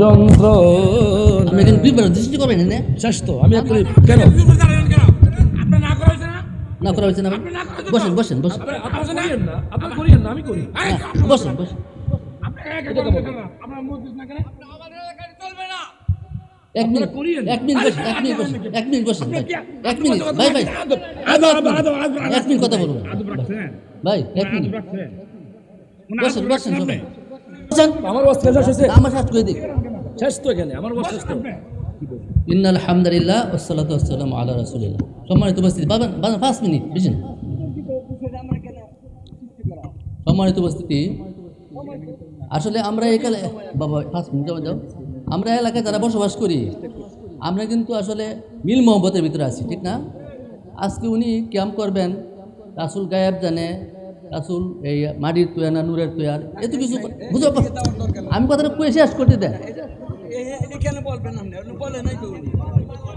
যন্ত্র আমি এখানে বিভ্রান্ত সৃষ্টি করবেন না শেষ তো আমি কেন না করা হয়েছে না বসেন বসেন বসেন আপনার করিয়েন না আমি করি বসেন বসেন এক মিনিট বসেন এক মিনিট ভাই এক মিনিট কথা বলুন ভাই এক মিনিট বসেন বসেন সবাই আমার ওয়াজ শেষ হয়েছে আমার সাথে করে দিক শেষ তো এখানে আমার ওয়াজ শেষ তো ইন্নাল হামদুলিল্লাহ ওয়াসসালাতু ওয়াসসালামু আলা রাসূলিল্লাহ। সম্মানিত উপস্থিতি বাবা 5 মিনিট বেশি না। সম্মানিত উপস্থিতি আসলে আমরা এখানে বাবা 5 মিনিট যাও আমরা এলাকায় যারা বসবাস করি আমরা কিন্তু আসলে মিল মহব্বতের ভিতরে আছি, ঠিক না? আজকে উনি ক্যাম্প করবেন, রাসূল গায়েব জানে, রাসূল এই মাটির তৈয়া না নূরের তৈয়ার এত কিছু বুঝো। আমি কথাটা কয়ে শেষ করতে দেন,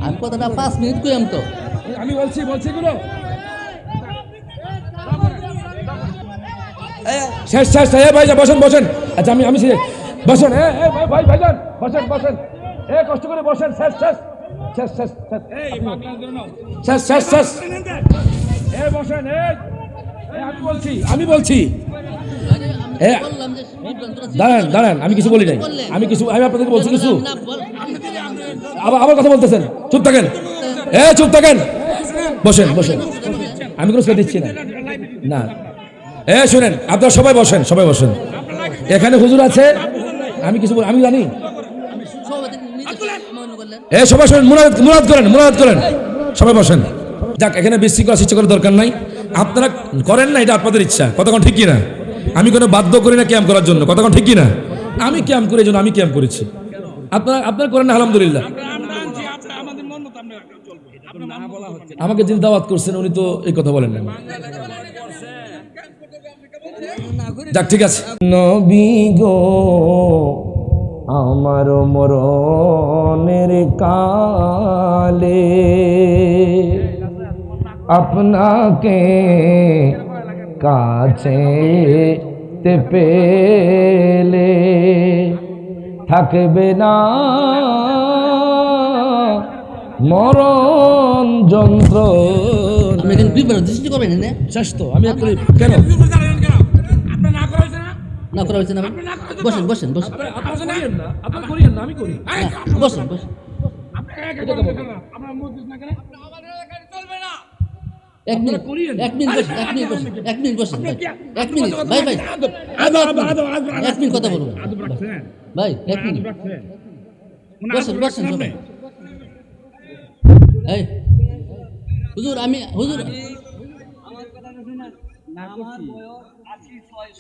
আমি কথাটা 5 মিনিট কইলাম তো আমি বলছি গুলো শেষ শেষ ভাই বসেন আচ্ছা আমি বসেন ভাইজান বসেন কষ্ট করে বসেন শেষ বসেন আমি বলছি দাঁড়ান আমি কিছু বলি নাই আমি আপনাদেরকে বলছি কিছু আবার কথা বলতেছেন চুপ থাকেন বসেন আমি কোনো ছেড়ে দিচ্ছি না শুনেন আপনারা সবাই বসেন এখানে হুজুর আছে আমি কিছু আমি জানি সবাই শোনেন মুরাদ করেন সবাই বসেন। যাক এখানে বিশৃঙ্খলা সৃষ্টি করার দরকার নাই, আপনারা করেন না, এটা আপনাদের ইচ্ছা, কতক্ষণ ঠিক কিনা? আমি কোনো বাধ্য করি না ক্যাম্প করার জন্য, কতক্ষণ ঠিক কিনা? আমি ক্যাম্প করি জন্য আমি ক্যাম্প করেছি, আপনারা করেন না আলহামদুলিল্লাহ। আমাকে যিনি দাওয়াত করছেন উনি তো এই কথা বলেন না। যাক ঠিক আছে। নবী গো আমার মরণের কালে আপনাকে কাছে পেলে থাকবে না মরণ যন্ত্র। আমি এখানে বিভ্রান্ত সৃষ্টি করবেন না শেষ তো আমি কেন না করা হয়েছে না বসেন আপনার করিয়েন না আমি করি বসেন এক মিনিট বসেন ভাই এক মিনিট কথা বলুন ভাই এক মিনিট বসেন সবাই। এই হুজুর আমার কথা শুনেন, আমার বয়স 86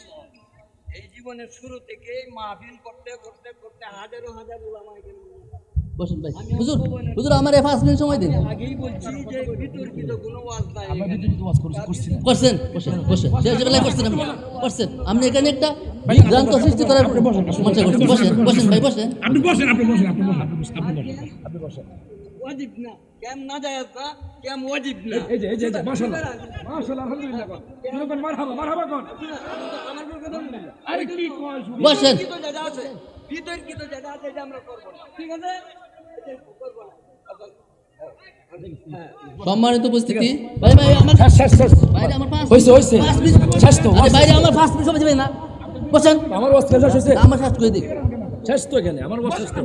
এই জীবনের শুরু থেকে মাহফিল করতে হাজার উলামা এখানে বসেন ভাই। হুজুর আমার 5 মিনিট সময় দিন। আগেই বলছি যে বিতর্কিত কোনো ওয়াজ নাই, আমরা বিতর্কিত ওয়াজ করছি না। বসেন শেষ বেলায় করছেন আপনি এখানে একটা বিভ্রান্ত সৃষ্টি করার মঞ্চ করছেন। বসেন ভাই বসেন। আপনি বসেন ওয়াজিব না কেম না জায়েজ না কেম ওয়াজিব না। এই যে মাশাআল্লাহ আলহামদুলিল্লাহ কোন মারহাবা কোন আমার কথা বলুন। আরে কি কয় বসেন। বিতর্কিত জায়গা আছে যে আমরা করব না, ঠিক আছে? করব না। সম্মানিত উপস্থিতি ভাই আমার শেষ ভাই আমার 5 হইছে শেষ তো ভাই আমার 5 মিনিট সময় দিবেন না। বসেন আমার ওয়াজ শেষ হইছে আমার সাথে করে দিক শেষ তো এখানে আমার ওয়াজ শেষ তো।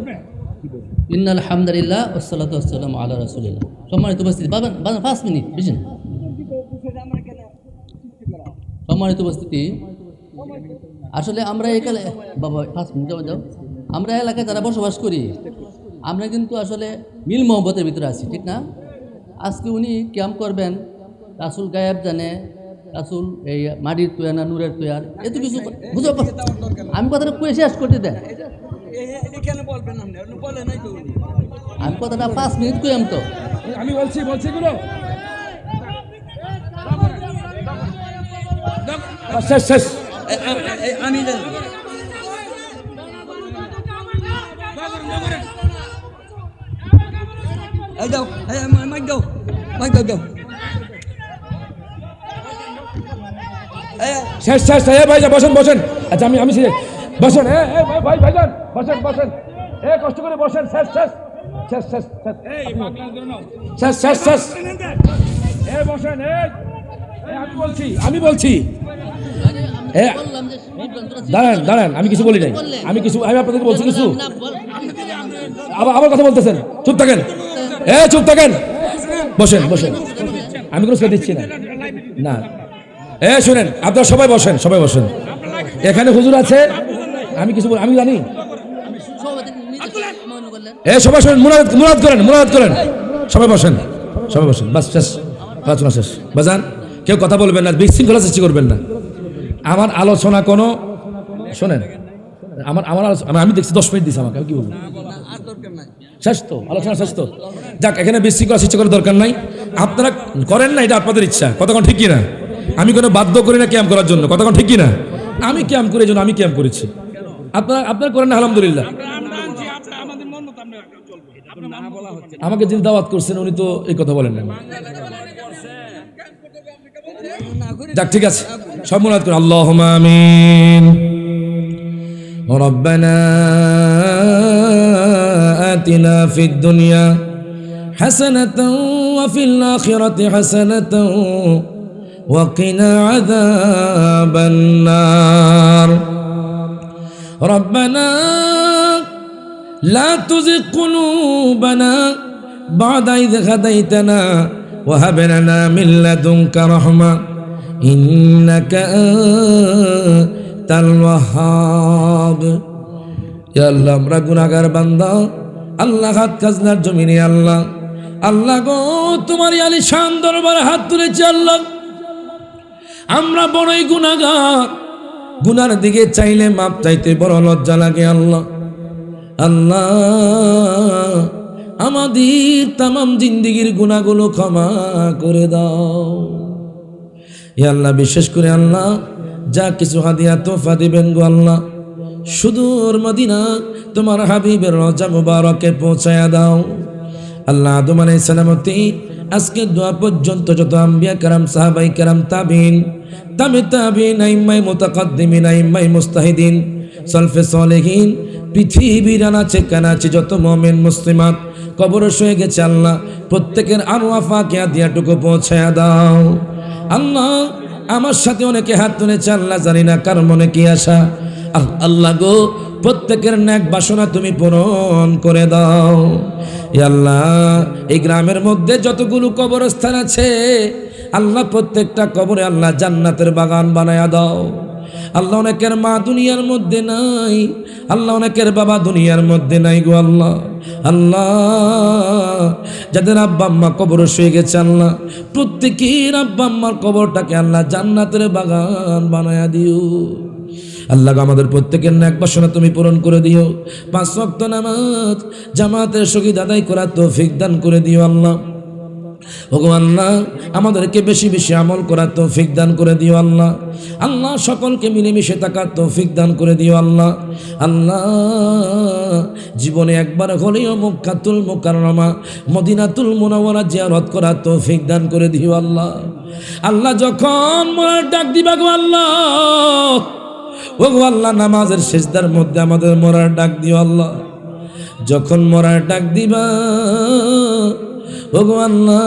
ইন্নাল হামদুলিল্লাহ ওয়াসসালাতু ওয়াসসালামু আলা রাসূলিল্লাহ। সম্মানিত উপস্থিতি বাবা 5 মিনিট বেশি না। সম্মানিত উপস্থিতি আসলে আমরা এখানে বাবা 5 মিনিট যাও আমরা এলাকায় যারা বসবাস করি আমরা কিন্তু আসলে মিল মহব্বতের ভিতরে আছি, ঠিক না? আজকে উনি ক্যাম্প করবেন, রাসূল গায়েব জানে, রাসূল এই মাটির তৈয়া না নূরের তৈয়ার এত কিছু বুঝো। আমি কথাটা কয়ে শেষ করতে দেন, আমি কথাটা 5 মিনিট কইলাম তো আমি বলছি গুলো শেষ আমি দাও মাইক দাও শেষ ভাই বসেন আচ্ছা আমি বসেন ভাইজান বসেন কষ্ট করে বসেন, শেষ শেষ শেষ শেষ শেষ শেষ শেষ শেষ বসেন। আমি বলছি বললাম যে বিভ্রান্তরা দাঁড়ান দাঁড়ান, আমি কিছু বলি নাই, আমি আপনাদেরকে বলছি কিছু, না, আবার কথা বলতেছেন, চুপ থাকেন, চুপ থাকেন, বসেন বসেন, আমি কোনো ছেড়ে দিচ্ছি না, না শুনেন, আপনারা সবাই বসেন, সবাই বসেন, এখানে হুজুর আছে, আমি কিছু আমি জানি, সভাপতি নিজে মনে করলেন সবাই শোনেন, মুনাজাত করেন, সবাই বসেন, সবাই বসেন, বাস শেষ, আলোচনা শেষ। বাজান কেউ কথা বলবেন না, বিশৃঙ্খলা সৃষ্টি করবেন না। আমার আলোচনা কোনো শোনেন, আমার আলোচনা আমি দেখছি 10 মিনিট দিচ্ছি আমাকে, আমি কি বলবো, আর দরকার নাই। শেষ তো, আলোচনা শেষ তো, যাক এখানে বিশৃঙ্খলা সৃষ্টি করার দরকার নাই, আপনারা করেন না, এটা আপনাদের ইচ্ছা, কতক্ষণ ঠিক কিনা, আমি কোনো বাধ্য করি না ক্যাম্প করার জন্য, কতক্ষণ ঠিক কিনা, আমি ক্যাম্প করি, জন্য আমি ক্যাম্প করেছি, আপনারা করেন না, আলহামদুলিল্লাহ। আমাকে যিনি দাওয়াত করছেন উনি তো এই কথা বলেন না, যাক ঠিক আছে, সব মুনাজাত করেন, আল্লাহুম্মা আমিন। রব্বানা আতিনা ফিদ দুনিয়া হাসানাতাও ওয়া ফিল আখিরাতি হাসানাতাও ওয়া কিনা আযাবান নার। রব্বানা লা তুযিগ কুলুবানা বা'দা ইয হাদাইতানা ওয়া হাব লানা মিন লাদুনকা রাহমা ইন্নাকা আনতাল ওয়াহ্হাব। ইয়া আল্লাহ, আমরা গুনাহগার বান্দা, আল্লাহ হাত খাজনার জমিনে, আল্লাহ আল্লাহ গো তোমার আলিশান দরবারে হাত তুলেছি, আল্লাহ আমরা বড়ই গুনাহগার, গুনার দিকে চাইলে মাপ চাইতে বড় লজ্জা লাগে, আল্লাহ আল্লাহ আমাদের তামাম জিন্দেগির গুনাহগুলো ক্ষমা করে দাও। ইয়া আল্লাহ, বিশেষ করে আল্লাহ যা কিছু হাদিয়া তোফা দিবেন গো আল্লাহ, সুদূর মদিনা তোমার হাবিবের রওজা মুবারকে পৌঁছায়া দাও। আল্লাহ আদম আলাইহিস সালামতি আজকে দোয়া পর্যন্ত যত আম্বিয়া کرام সাহাবাই کرام তাবিন আইম্মাই মুতাকাদ্দিমিন আইম্মাই মুস্তাহিদিন সালফে সালেহিন পৃথিবীর আনাচে কানাচে যত মুমিন মুসলিমাত কবরে শুয়ে গেছে, আল্লাহ প্রত্যেকের আরওয়াহ ফাকিয়া দিয়াটুকু পৌঁছায়া দাও। আল্লাহ আমার সাথে অনেকে হাত তুলেছে, আল্লাহ জানি না কার মনে কি আশা, আল্লাহ গো প্রত্যেকের নেক বাসনা তুমি পূরণ করে দাও। ইয়া আল্লাহ, এই গ্রামের মধ্যে যতগুলো কবরস্থান আছে আল্লাহ প্রত্যেকটা কবরে আল্লাহ জান্নাতের বাগান বানায়া দাও। আল্লাহ অনেকের মা দুনিয়ার মধ্যে নাই, আল্লাহ অনেকের বাবা দুনিয়ার মধ্যে নাই গো আল্লাহ, আল্লাহ যাদের আব্বা আম্মা কবরে শুয়ে গেছে আল্লাহ প্রত্যেকের আব্বা আম্মার কবরটাকে আল্লাহ জান্নাতের বাগান বানায়া দিও। আল্লাহ আমাদের প্রত্যেকের নেক বাসনা তুমি পূরণ করে দিও। 5 ওয়াক্ত নামাজ জামাতের সহিত আদায় করার তৌফিক দান করে দিও আল্লাহ। ওগো আল্লাহ আমাদেরকে বেশি বেশি আমল করার তৌফিক দান করে দিও আল্লাহ। আল্লাহ সকলকে মিলেমিশে থাকার তৌফিক দান করে দিও আল্লাহ। আল্লাহ জীবনে একবার হলেও মক্কাতুল মুকাররমা মদিনাতুল মুনাওয়ারা জিয়ারত করার তৌফিক দান করে দিও আল্লাহ। আল্লাহ যখন মরার ডাক দিবা গো আল্লাহ, ওগো আল্লাহ নামাজের সিজদার মধ্যে আমাদের মরার ডাক দিও আল্লাহ। যখন মরার ডাক দিবা ওগো আল্লাহ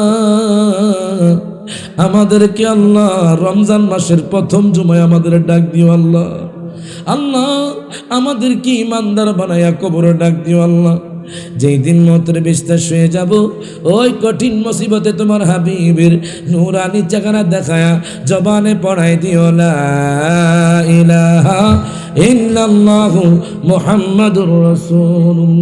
আমাদেরকে আল্লাহ রমজান মাসের প্রথম জুমায় আমাদের ডাক দিও আল্লাহ। আল্লাহ আমাদেরকে ইমানদার বানায়া কবরে ডাক দিও আল্লাহ। যেই দিন মতের বিস্তার শুয়ে যাব ওই কঠিন মুসিবতে তোমার হাবিবের নূরানি চেহারা দেখায়া জবানে পড়াই দিও লা ইলাহা ইল্লাল্লাহু মুহাম্মাদুর রাসূলুল্লাহ।